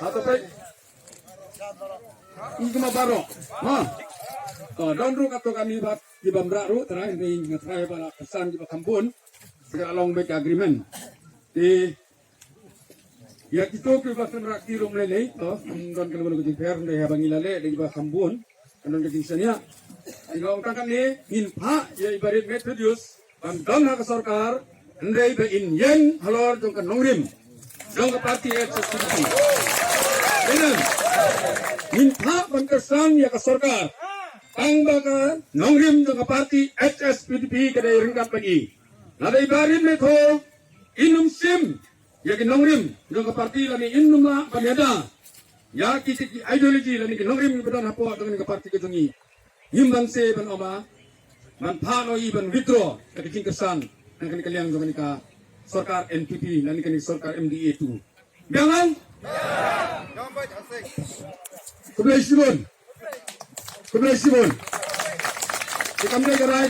Atau pe Igma baro. Ha. Don ru kato kami bat di Bambraru terakhir ni ngatrai bala kesan di Bakambun. Along with agreement. Ya kita ke bahkan rakti rum lele to don kan bulu kucing fair deh habang ilale di Bakambun. Kan kucing sania. Ikaw kan ni hinpa ya ibarat metodius bandang hak sarkar ndai be in yen halor jong kan nongrim. Jong ke parti HSPDP. Benar. Hinpa bangkesan ya ke sarkar. Ang baka nongrim jong ke parti HSPDP kedai ringkat lagi. Nada ibarat meto inum sim ya ke nongrim jong ke parti lani inum la paniada. Ya kisi ideologi lani ke nongrim bedan hapo dengan ke parti kejongi. Himbang se ban oma man pano iban withdraw ke kesan kan kalian jong ka sarkar NPP lani kan sarkar MDA 2. Jangan? Kebelah Sibon. Kita mulai gerai